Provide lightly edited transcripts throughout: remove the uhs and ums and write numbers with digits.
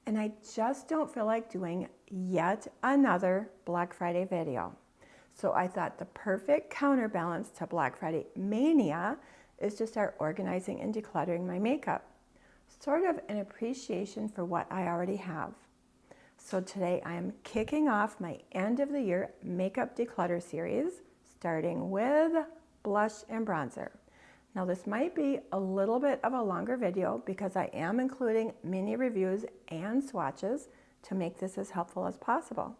and I just don't feel like doing yet another Black Friday video. So I thought the perfect counterbalance to Black Friday mania is to start organizing and decluttering my makeup. Sort of an appreciation for what I already have. So today I am kicking off my end of the year Makeup Declutter series, starting with blush and bronzer. Now this might be a little bit of a longer video because I am including mini reviews and swatches to make this as helpful as possible.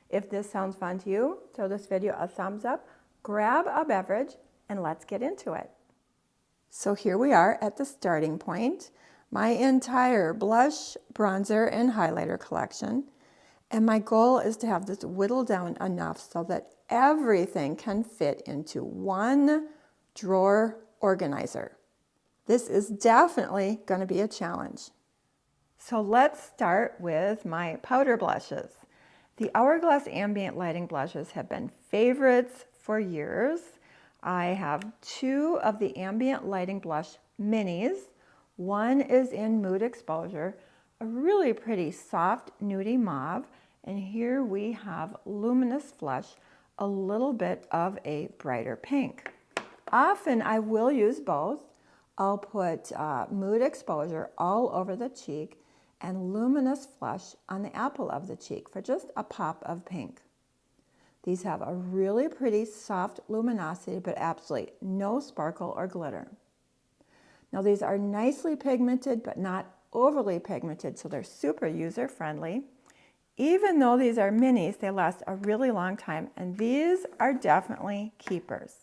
If this sounds fun to you, throw this video a thumbs up, grab a beverage, and let's get into it. So here we are at the starting point, my entire blush, bronzer, and highlighter collection. And my goal is to have this whittled down enough so that everything can fit into one drawer organizer. This is definitely going to be a challenge. So let's start with my powder blushes. The Hourglass Ambient Lighting blushes have been favorites for years. I have two of the Ambient Lighting Blush Minis. One is in Mood Exposure, a really pretty soft nudie mauve, and here we have Luminous Flush, a little bit of a brighter pink. Often I will use both. I'll put Mood Exposure all over the cheek and Luminous Flush on the apple of the cheek for just a pop of pink. These have a really pretty soft luminosity, but absolutely no sparkle or glitter. Now these are nicely pigmented, but not overly pigmented, so they're super user-friendly. Even though these are minis, they last a really long time, and these are definitely keepers.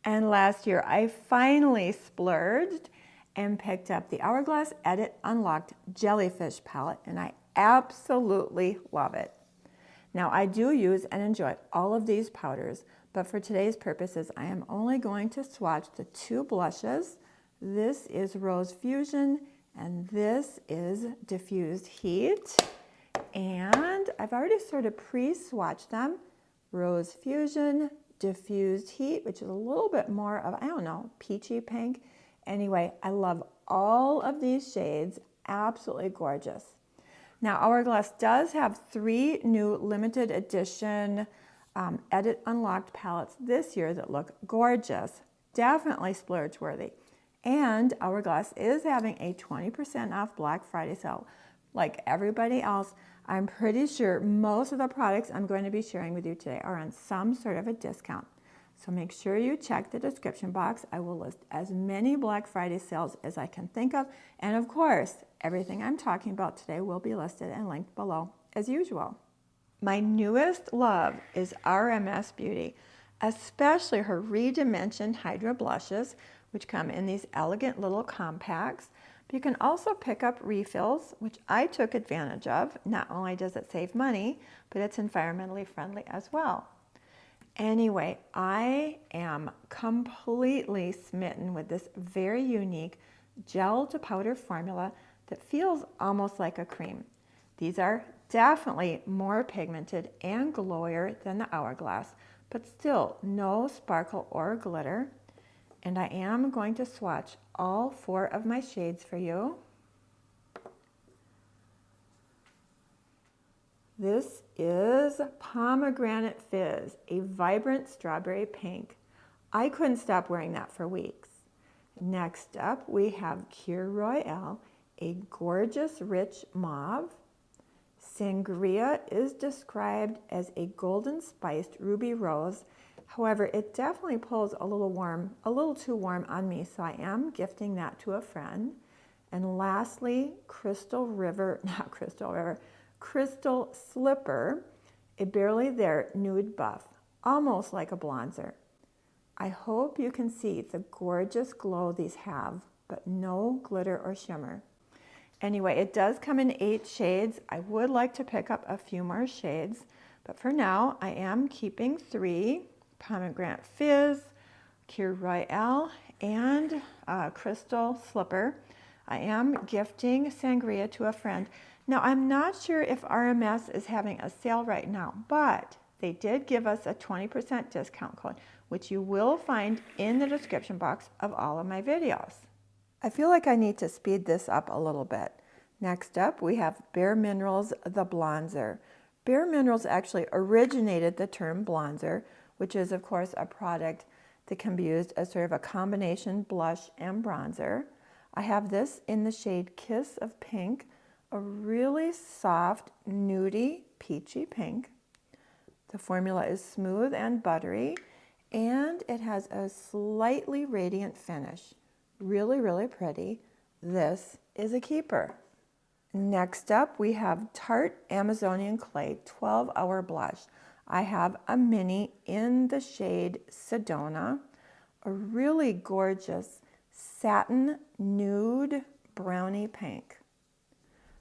And last year, I finally splurged and picked up the Hourglass Edit Unlocked Jellyfish palette, and I absolutely love it. Now, I do use and enjoy all of these powders, but for today's purposes, I am only going to swatch the two blushes. This is Rose Fusion, and this is Diffused Heat. And I've already sort of pre-swatched them. Rose Fusion, Diffused Heat, which is a little bit more of, I don't know, peachy pink. Anyway, I love all of these shades, absolutely gorgeous. Now, Hourglass does have 3 new limited edition Edit Unlocked palettes this year that look gorgeous, definitely splurge worthy. And Hourglass is having a 20% off Black Friday sale. Like everybody else, I'm pretty sure most of the products I'm going to be sharing with you today are on some sort of a discount. So make sure you check the description box. I will list as many Black Friday sales as I can think of. And of course, everything I'm talking about today will be listed and linked below as usual. My newest love is RMS Beauty, especially her redimensioned Hydra blushes, which come in these elegant little compacts. But you can also pick up refills, which I took advantage of. Not only does it save money, but it's environmentally friendly as well. Anyway, I am completely smitten with this very unique gel to powder formula that feels almost like a cream. These are definitely more pigmented and glowier than the Hourglass, but still no sparkle or glitter. And I am going to swatch all 4 of my shades for you. This is Pomegranate Fizz, a vibrant strawberry pink. I couldn't stop wearing that for weeks. Next up, we have Cure Royale, a gorgeous rich mauve. Sangria is described as a golden spiced ruby rose. However, it definitely pulls a little too warm on me, so I am gifting that to a friend. And lastly, Crystal Slipper, a barely there nude buff, almost like a bronzer. I hope you can see the gorgeous glow these have, but no glitter or shimmer. Anyway, it does come in 8 shades. I would like to pick up a few more shades, but for now, I am keeping 3. Pomegranate Fizz, Cure Royale, and Crystal Slipper. I am gifting Sangria to a friend. Now, I'm not sure if RMS is having a sale right now, but they did give us a 20% discount code, which you will find in the description box of all of my videos. I feel like I need to speed this up a little bit. Next up, we have Bare Minerals The Bronzer. Bare Minerals actually originated the term bronzer, which is, of course, a product that can be used as sort of a combination blush and bronzer. I have this in the shade Kiss of Pink, a really soft, nudie, peachy pink. The formula is smooth and buttery, and it has a slightly radiant finish. Really, really pretty. This is a keeper. Next up, we have Tarte Amazonian Clay 12-Hour Blush. I have a mini in the shade Sedona, a really gorgeous satin nude brownie pink.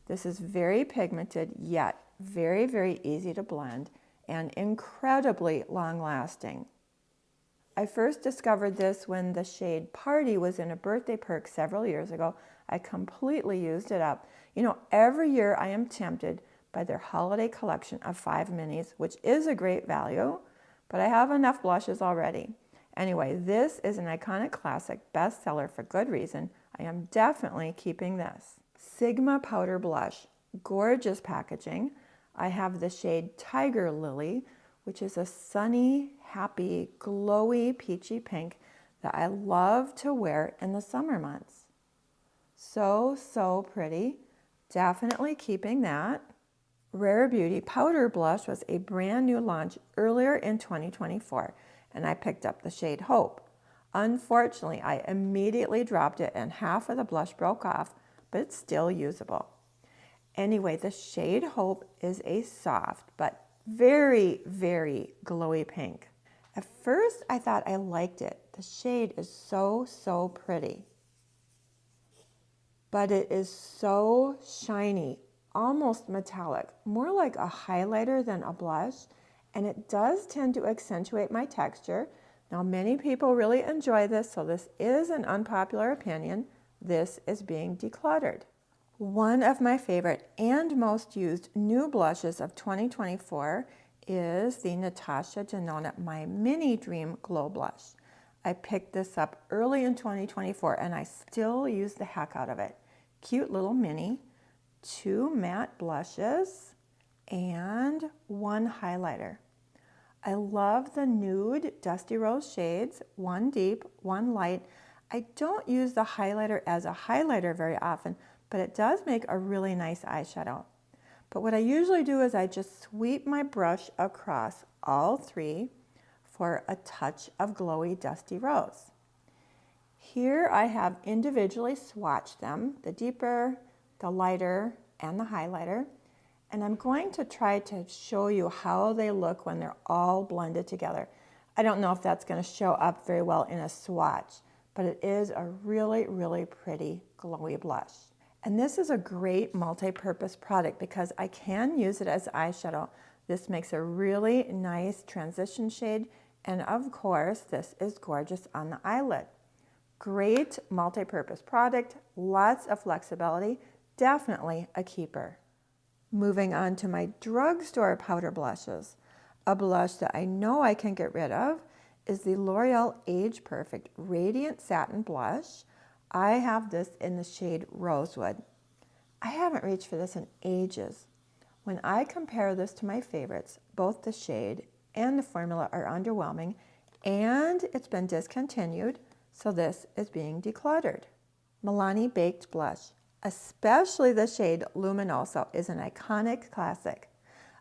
This is very pigmented, yet very, very easy to blend and incredibly long-lasting. I first discovered this when the shade Party was in a birthday perk several years ago. I completely used it up. You know, every year I am tempted by their holiday collection of 5 minis, which is a great value, but I have enough blushes already. Anyway, this is an iconic classic bestseller for good reason. I am definitely keeping this. Sigma Powder Blush, gorgeous packaging. I have the shade Tiger Lily, which is a sunny, happy, glowy, peachy pink that I love to wear in the summer months. So, so pretty. Definitely keeping that. Rare Beauty Powder Blush was a brand new launch earlier in 2024, and I picked up the shade Hope. Unfortunately, I immediately dropped it and half of the blush broke off, but it's still usable. Anyway, the shade Hope is a soft but very, very glowy pink. At first, I thought I liked it. The shade is so, so pretty. But it is so shiny, almost metallic, more like a highlighter than a blush, and it does tend to accentuate my texture. Now, many people really enjoy this, so this is an unpopular opinion. This is being decluttered. One of my favorite and most used new blushes of 2024 is the Natasha Denona My Mini Dream Glow Blush. I picked this up early in 2024 and I still use the heck out of it. Cute little mini, 2 matte blushes, and 1 highlighter. I love the nude Dusty Rose shades, 1 deep, 1 light. I don't use the highlighter as a highlighter very often, but it does make a really nice eyeshadow. But what I usually do is I just sweep my brush across all 3 for a touch of glowy Dusty Rose. Here I have individually swatched them, the deeper, the lighter, and the highlighter. And I'm going to try to show you how they look when they're all blended together. I don't know if that's going to show up very well in a swatch, but it is a really, really pretty glowy blush. And this is a great multi-purpose product because I can use it as eyeshadow. This makes a really nice transition shade. And of course, this is gorgeous on the eyelid. Great multi-purpose product, lots of flexibility, definitely a keeper. Moving on to my drugstore powder blushes. A blush that I know I can get rid of is the L'Oreal Age Perfect Radiant Satin Blush. I have this in the shade Rosewood. I haven't reached for this in ages. When I compare this to my favorites, both the shade and the formula are underwhelming, and it's been discontinued, so this is being decluttered. Milani Baked Blush, especially the shade Luminoso, is an iconic classic.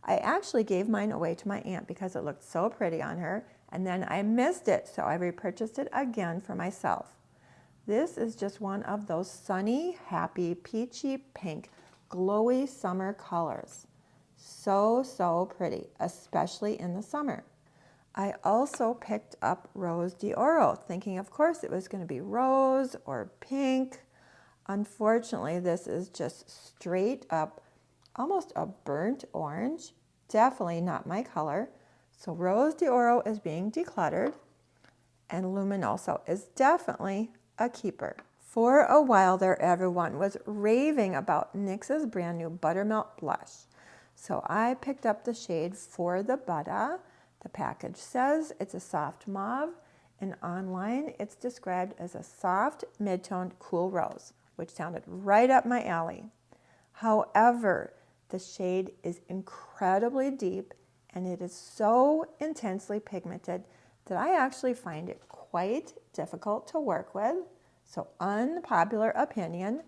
I actually gave mine away to my aunt because it looked so pretty on her, and then I missed it, so I repurchased it again for myself. This is just one of those sunny, happy, peachy pink, glowy summer colors. So, so pretty, especially in the summer. I also picked up Rose d'Oro, thinking of course it was going to be rose or pink. Unfortunately, this is just straight up, almost a burnt orange. Definitely not my color. So Rose d'Oro is being decluttered, and Luminoso is definitely a keeper. For a while there, everyone was raving about NYX's brand new Buttermilk Blush. So I picked up the shade For the Butter. The package says it's a soft mauve, and online it's described as a soft, mid-toned, cool rose, which sounded right up my alley. However, the shade is incredibly deep and it is so intensely pigmented that I actually find it quite difficult to work with. So, unpopular opinion,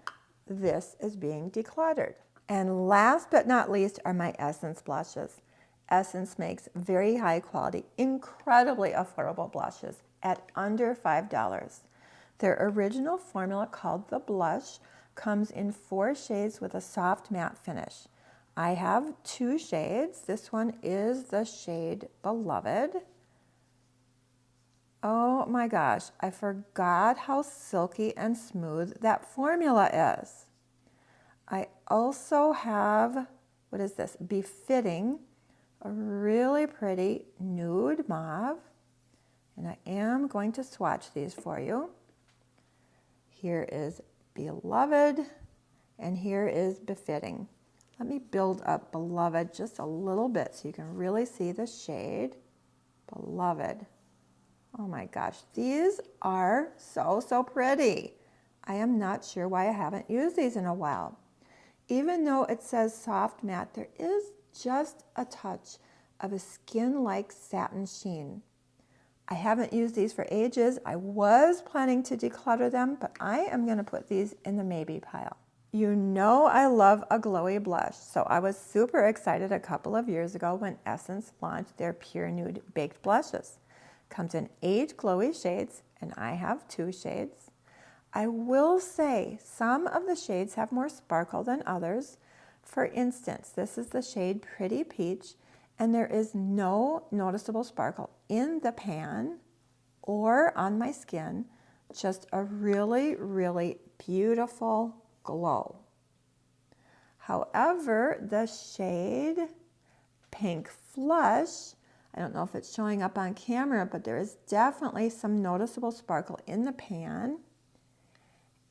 this is being decluttered. And last but not least are my Essence blushes. Essence makes very high quality, incredibly affordable blushes at under $5. Their original formula, called the blush, comes in 4 shades with a soft matte finish. I have 2 shades. This one is the shade Beloved. Oh my gosh, I forgot how silky and smooth that formula is. I also have, what is this? Befitting, a really pretty nude mauve. And I am going to swatch these for you. Here is Beloved, and here is Befitting. Let me build up Beloved just a little bit so you can really see the shade. Beloved. Oh my gosh, these are so pretty. I am not sure why I haven't used these in a while. Even though it says soft matte, there is just a touch of a skin-like satin sheen. I haven't used these for ages. I was planning to declutter them, but I am going to put these in the maybe pile. You know I love a glowy blush, so I was super excited a couple of years ago when Essence launched their Pure Nude Baked Blushes. Comes in 8 glowy shades, and I have 2 shades. I will say some of the shades have more sparkle than others. For instance, this is the shade Pretty Peach, and there is no noticeable sparkle in the pan or on my skin, just a really beautiful glow. However, the shade Pink Flush, I don't know if it's showing up on camera, but there is definitely some noticeable sparkle in the pan.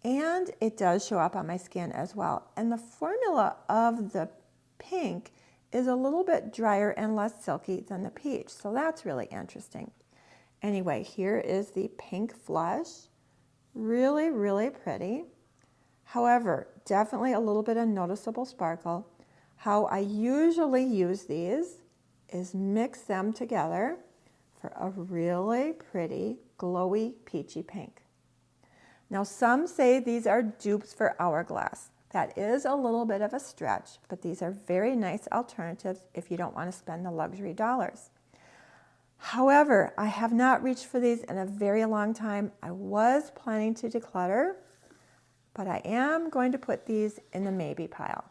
And it does show up on my skin as well. And the formula of the pink is a little bit drier and less silky than the peach. So that's really interesting. Anyway, here is the Pink Flush. Really pretty. However, definitely a little bit of noticeable sparkle. How I usually use these is mix them together for a really pretty, glowy, peachy pink. Now, some say these are dupes for Hourglass. That is a little bit of a stretch, but these are very nice alternatives if you don't want to spend the luxury dollars. However, I have not reached for these in a very long time. I was planning to declutter, but I am going to put these in the maybe pile.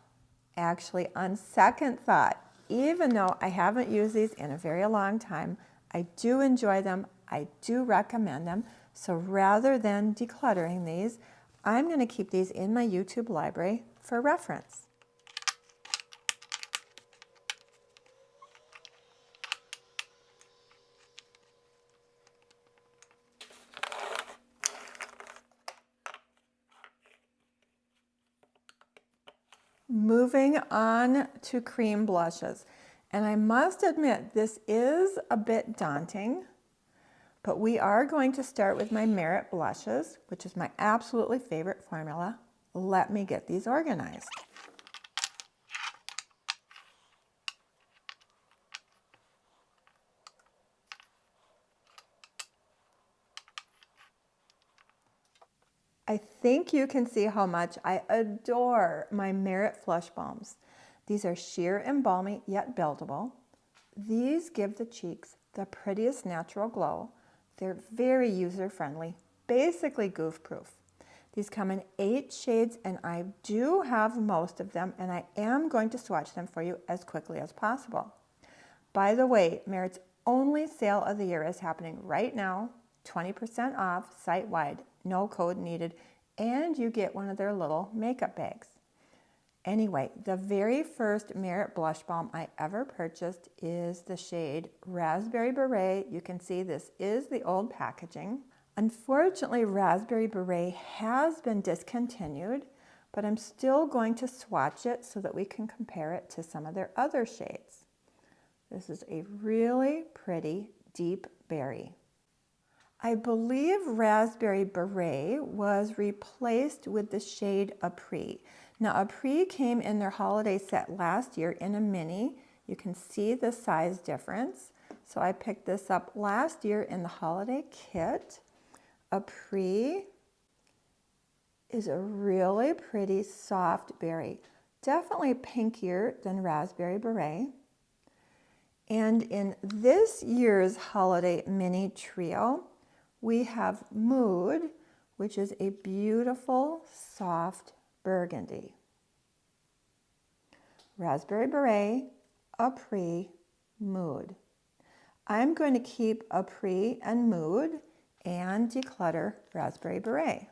Actually, on second thought, even though I haven't used these in a very long time, I do enjoy them. I do recommend them. So rather than decluttering these, I'm going to keep these in my YouTube library for reference. Moving on to cream blushes. And I must admit, this is a bit daunting, but we are going to start with my Merit blushes, which is my absolutely favorite formula. Let me get these organized. I think you can see how much I adore my Merit Flush Balms. These are sheer and balmy, yet buildable. These give the cheeks the prettiest natural glow. They're very user-friendly, basically goof-proof. These come in 8 shades, and I do have most of them, and I am going to swatch them for you as quickly as possible. By the way, Merit's only sale of the year is happening right now, 20% off site-wide, no code needed, and you get one of their little makeup bags. Anyway, the very first Merit blush balm I ever purchased is the shade Raspberry Beret. You can see this is the old packaging. Unfortunately, Raspberry Beret has been discontinued, but I'm still going to swatch it so that we can compare it to some of their other shades. This is a really pretty deep berry. I believe Raspberry Beret was replaced with the shade Apres. Now, Apres came in their holiday set last year in a mini. You can see the size difference. So I picked this up last year in the holiday kit. Apres is a really pretty soft berry. Definitely pinkier than Raspberry Beret. And in this year's holiday mini trio, we have Mood, which is a beautiful, soft burgundy. Raspberry Beret, Apres, Mood. I'm going to keep Apres and Mood and declutter Raspberry Beret.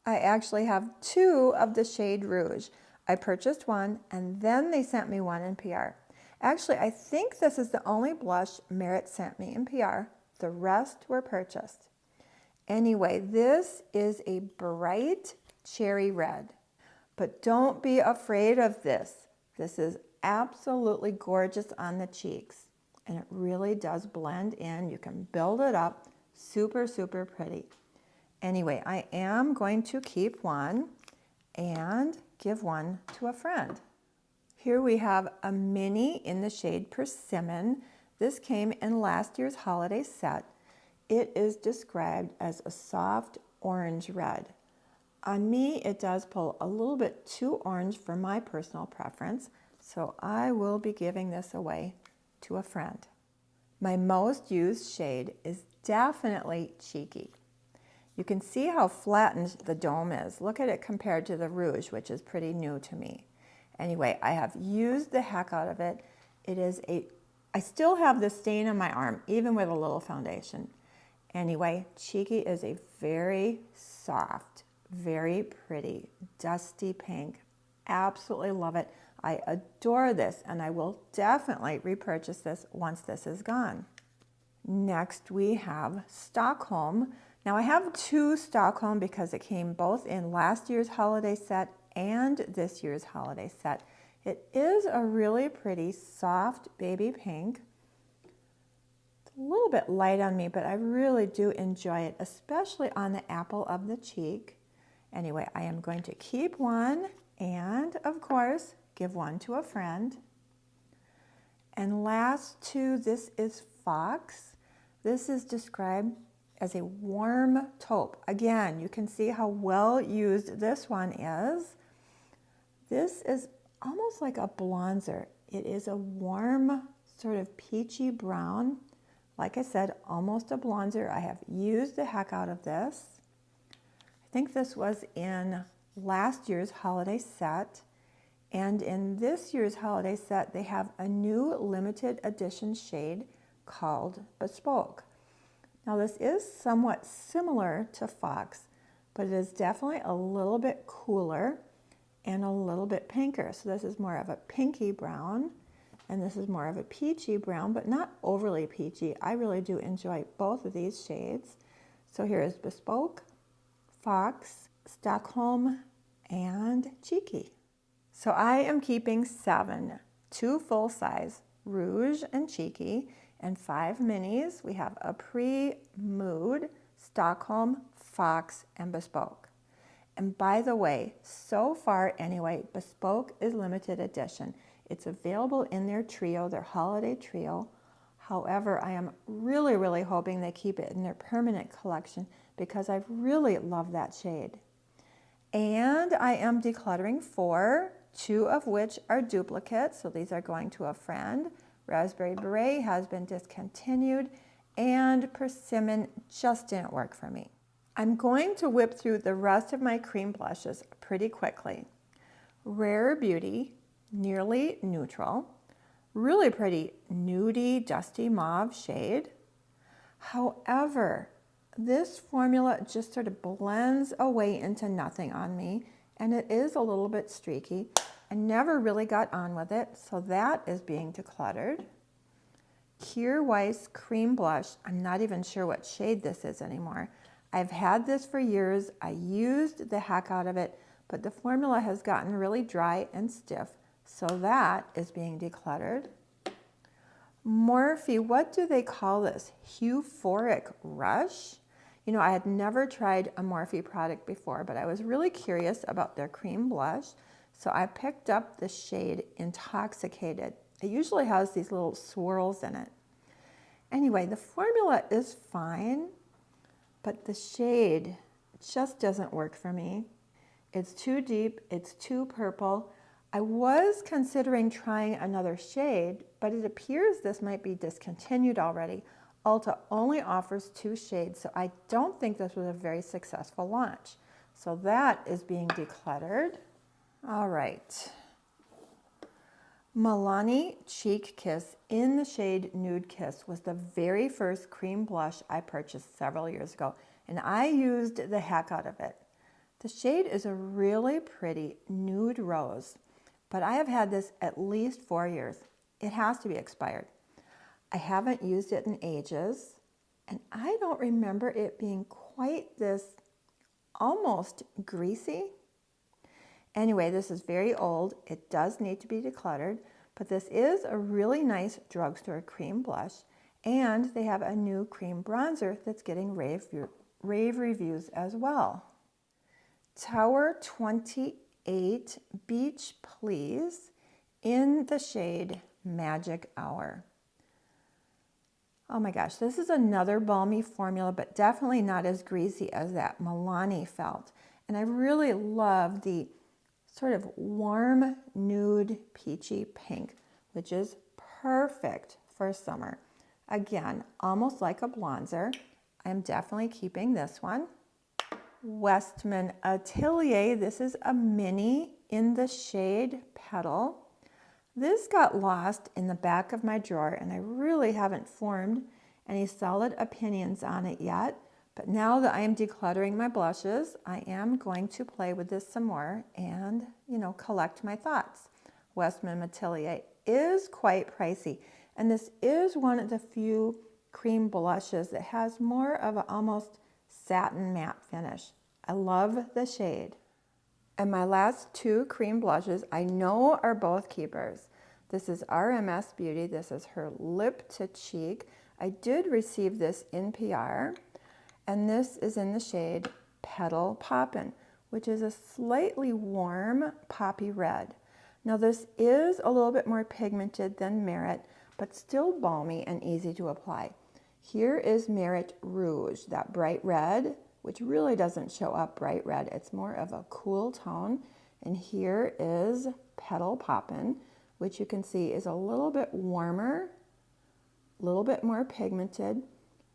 I actually have 2 of the shade Rouge. I purchased one and then they sent me one in PR. Actually, I think this is the only blush Merit sent me in PR. The rest were purchased. Anyway, this is a bright cherry red, but don't be afraid of this. This is absolutely gorgeous on the cheeks, and it really does blend in. You can build it up. Super, super pretty. Anyway, I am going to keep one and give one to a friend. Here we have a mini in the shade Persimmon. This came in last year's holiday set. It is described as a soft orange red. On me, it does pull a little bit too orange for my personal preference, so I will be giving this away to a friend. My most used shade is definitely Cheeky. You can see how flattened the dome is. Look at it compared to the Rouge, which is pretty new to me. Anyway, I have used the heck out of it. I still have the stain on my arm, even with a little foundation. Anyway, Cheeky is a very soft, very pretty, dusty pink. Absolutely love it. I adore this, and I will definitely repurchase this once this is gone. Next, we have Stockholm. Now, I have 2 Stockholm because it came both in last year's holiday set and this year's holiday set. It is a really pretty soft baby pink. It's a little bit light on me, but I really do enjoy it, especially on the apple of the cheek. Anyway, I am going to keep one and, of course, give one to a friend. And last 2, this is Fox. This is described as a warm taupe. Again, you can see how well used this one is. This is almost like a bronzer. It is a warm, sort of peachy brown. Like I said, almost a bronzer. I have used the heck out of this. I think this was in last year's holiday set. And in this year's holiday set, they have a new limited edition shade called Bespoke. Now, this is somewhat similar to Fox, but it is definitely a little bit cooler and a little bit pinker. So this is more of a pinky brown, and this is more of a peachy brown, but not overly peachy. I really do enjoy both of these shades. So here is Bespoke, Fox, Stockholm, and Cheeky. So I am keeping 7, 2 full size, Rouge and Cheeky, and 5 minis. We have Apres, Mood, Stockholm, Fox, and Bespoke. And by the way, so far anyway, Bespoke is limited edition. It's available in their trio, their holiday trio. However, I am really, really hoping they keep it in their permanent collection because I really love that shade. And I am decluttering 4, 2 of which are duplicates. So these are going to a friend. Raspberry Beret has been discontinued, and Persimmon just didn't work for me. I'm going to whip through the rest of my cream blushes pretty quickly. Rare Beauty, Nearly Neutral, really pretty nudie, dusty mauve shade. However, this formula just sort of blends away into nothing on me, and it is a little bit streaky. I never really got on with it, so that is being decluttered. Kier Weiss Cream Blush, I'm not even sure what shade this is anymore. I've had this for years. I used the heck out of it, but the formula has gotten really dry and stiff, so that is being decluttered. Morphe, what do they call this? Euphoric Rush? You know, I had never tried a Morphe product before, but I was really curious about their cream blush. So I picked up the shade Intoxicated. It usually has these little swirls in it. Anyway, the formula is fine, but the shade just doesn't work for me. It's too deep, it's too purple. I was considering trying another shade, but it appears this might be discontinued already. Ulta only offers 2 shades, so I don't think this was a very successful launch. So that is being decluttered. All right. Milani Cheek Kiss in the shade Nude Kiss was the very first cream blush I purchased several years ago, and I used the heck out of it. The shade is a really pretty nude rose, but I have had this at least 4 years. It has to be expired. I haven't used it in ages, and I don't remember it being quite this almost greasy. Anyway, this is very old. It does need to be decluttered, but this is a really nice drugstore cream blush, and they have a new cream bronzer that's getting rave reviews as well. Tower 28 Beach Please in the shade Magic Hour. Oh my gosh, this is another balmy formula, but definitely not as greasy as that Milani felt. And I really love the sort of warm nude peachy pink, which is perfect for summer. Again, almost like a bronzer. I'm definitely keeping this one. Westman Atelier, this is a mini in the shade Petal. This got lost in the back of my drawer, and I really haven't formed any solid opinions on it yet. But now that I am decluttering my blushes, I am going to play with this some more and, collect my thoughts. Westman Atelier is quite pricey, and this is one of the few cream blushes that has more of an almost satin matte finish. I love the shade. And my last 2 cream blushes I know are both keepers. This is RMS Beauty. This is her Lip to Cheek. I did receive this in PR, and this is in the shade Petal Poppin', which is a slightly warm poppy red. Now this is a little bit more pigmented than Merit, but still balmy and easy to apply. Here is Merit Rouge, that bright red, which really doesn't show up bright red. It's more of a cool tone. And here is Petal Poppin', which you can see is a little bit warmer, a little bit more pigmented,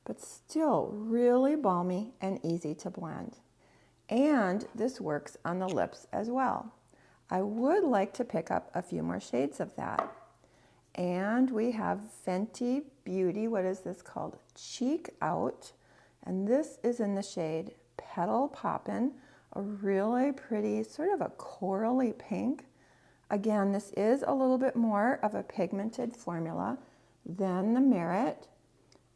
but still really balmy and easy to blend. And this works on the lips as well. I would like to pick up a few more shades of that. And we have Fenty Beauty, what is this called? Cheek Out. And this is in the shade Petal Poppin', a really pretty, sort of a corally pink. Again, this is a little bit more of a pigmented formula than the Merit,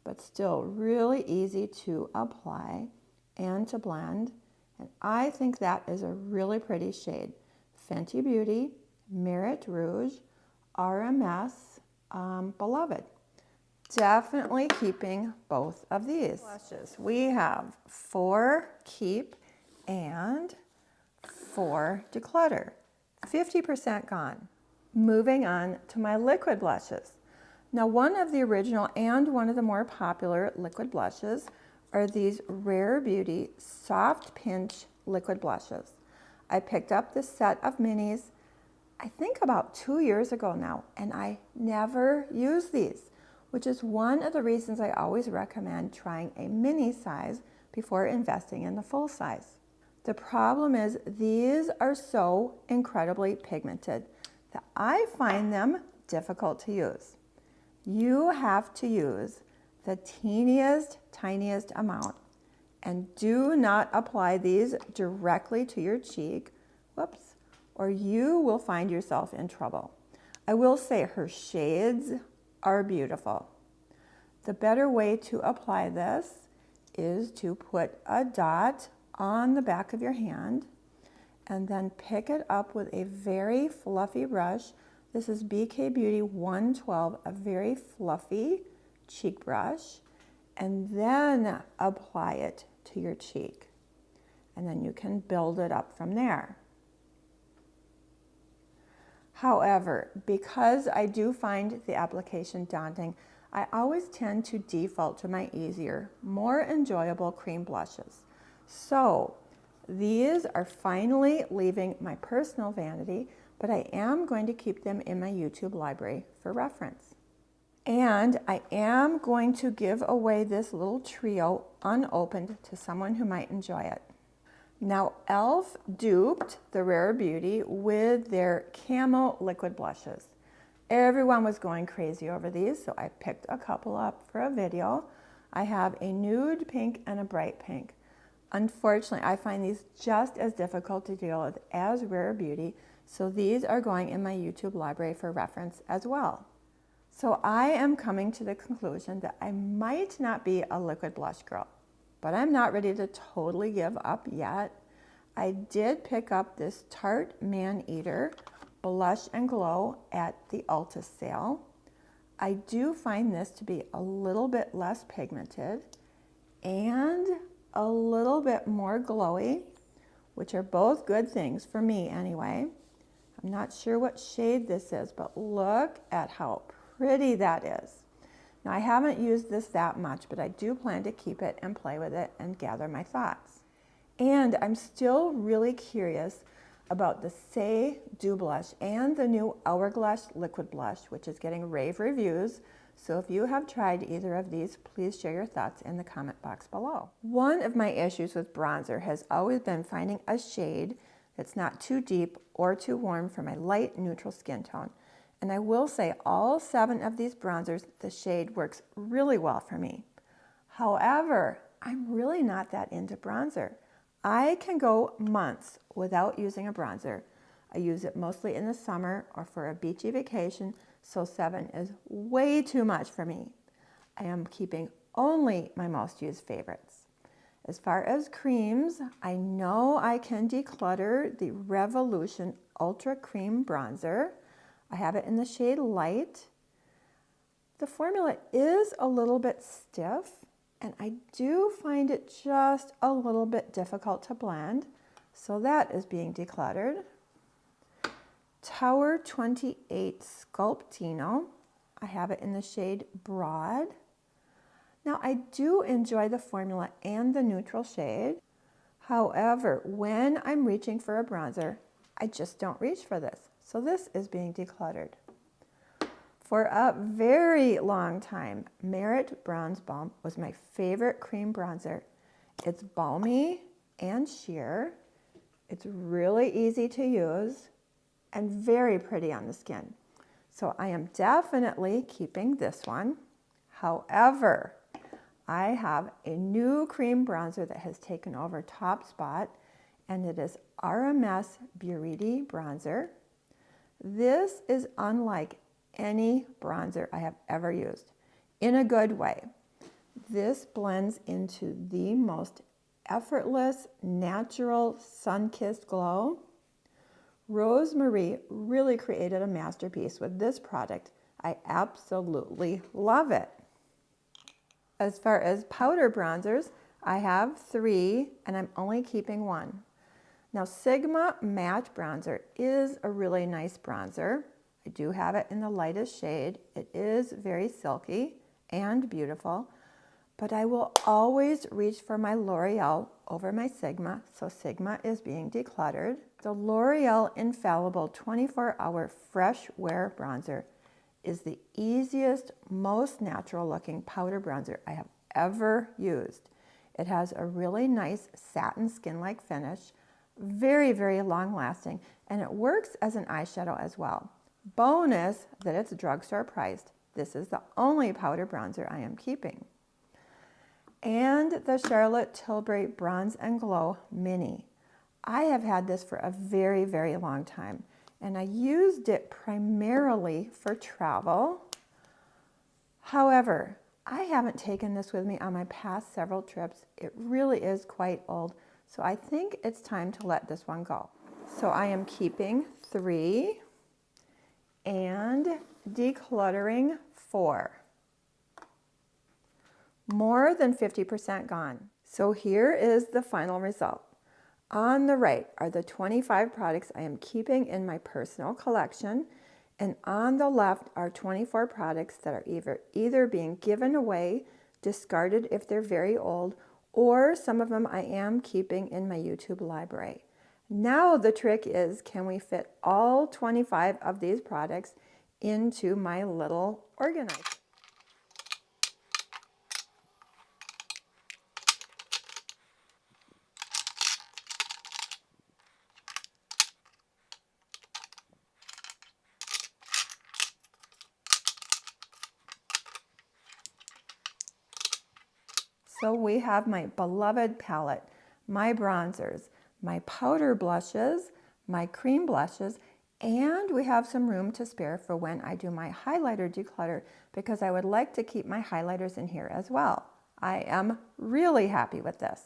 but still really easy to apply and to blend. And I think that is a really pretty shade. Fenty Beauty, Merit Rouge, RMS, Beloved. Definitely keeping both of these. Blushes. We have 4 keep and 4 declutter. 50% gone. Moving on to my liquid blushes. Now, one of the original and one of the more popular liquid blushes are these Rare Beauty Soft Pinch liquid blushes. I picked up this set of minis, I think about 2 years ago now, and I never used these, which is one of the reasons I always recommend trying a mini size before investing in the full size. The problem is these are so incredibly pigmented that I find them difficult to use. You have to use the teeniest, tiniest amount, and do not apply these directly to your cheek, whoops, or you will find yourself in trouble. I will say her shades are beautiful. The better way to apply this is to put a dot on the back of your hand and then pick it up with a very fluffy brush. This is BK Beauty 112, a very fluffy cheek brush, and then apply it to your cheek. And then you can build it up from there. However, because I do find the application daunting, I always tend to default to my easier, more enjoyable cream blushes. So these are finally leaving my personal vanity, but I am going to keep them in my YouTube library for reference. And I am going to give away this little trio unopened to someone who might enjoy it. Now, e.l.f. duped the Rare Beauty with their Camo liquid blushes. Everyone was going crazy over these, so I picked a couple up for a video. I have a nude pink and a bright pink. Unfortunately, I find these just as difficult to deal with as Rare Beauty, so these are going in my YouTube library for reference as well. So I am coming to the conclusion that I might not be a liquid blush girl, but I'm not ready to totally give up yet. I did pick up this Tarte Man-Eater Blush and Glow at the Ulta sale. I do find this to be a little bit less pigmented and a little bit more glowy, which are both good things for me anyway. I'm not sure what shade this is, but look at how pretty that is. Now, I haven't used this that much, but I do plan to keep it and play with it and gather my thoughts. And I'm still really curious about the Say Dew Blush and the new Hourglass Liquid Blush, which is getting rave reviews. So if you have tried either of these, please share your thoughts in the comment box below. One of my issues with bronzer has always been finding a shade that's not too deep or too warm for my light neutral skin tone. And I will say all 7 of these bronzers, the shade works really well for me. However, I'm really not that into bronzer. I can go months without using a bronzer. I use it mostly in the summer or for a beachy vacation, so 7 is way too much for me. I am keeping only my most used favorites. As far as creams, I know I can declutter the Revolution Ultra Cream Bronzer. I have it in the shade Light. The formula is a little bit stiff, and I do find it just a little bit difficult to blend, so that is being decluttered. Tower 28 Sculptino. I have it in the shade Broad. Now, I do enjoy the formula and the neutral shade. However, when I'm reaching for a bronzer, I just don't reach for this. So this is being decluttered. For a very long time, Merit Bronze Balm was my favorite cream bronzer. It's balmy and sheer. It's really easy to use and very pretty on the skin. So I am definitely keeping this one. However, I have a new cream bronzer that has taken over top spot, and it is RMS Buriti Bronzer. This is unlike any bronzer I have ever used, in a good way. This blends into the most effortless, natural, sun-kissed glow. Rosemarie really created a masterpiece with this product. I absolutely love it. As far as powder bronzers, I have 3, and I'm only keeping 1. Now, Sigma Matte Bronzer is a really nice bronzer. I do have it in the lightest shade. It is very silky and beautiful, but I will always reach for my L'Oreal over my Sigma, so Sigma is being decluttered. The L'Oreal Infallible 24-Hour Fresh Wear Bronzer is the easiest, most natural looking powder bronzer I have ever used. It has a really nice satin skin-like finish, very, very long lasting, and it works as an eyeshadow as well. Bonus that it's drugstore priced. This is the only powder bronzer I am keeping. And the Charlotte Tilbury Bronze and Glow Mini. I have had this for a very, very long time, and I used it primarily for travel. However, I haven't taken this with me on my past several trips. It really is quite old, so I think it's time to let this one go. So I am keeping 3 and decluttering 4. More than 50% gone. So here is the final result. On the right are the 25 products I am keeping in my personal collection, and on the left are 24 products that are either being given away, discarded if they're very old, or some of them I am keeping in my YouTube library. Now the trick is, can we fit all 25 of these products into my little organizer? So we have my beloved palette, my bronzers, my powder blushes, my cream blushes, and we have some room to spare for when I do my highlighter declutter, because I would like to keep my highlighters in here as well. I am really happy with this.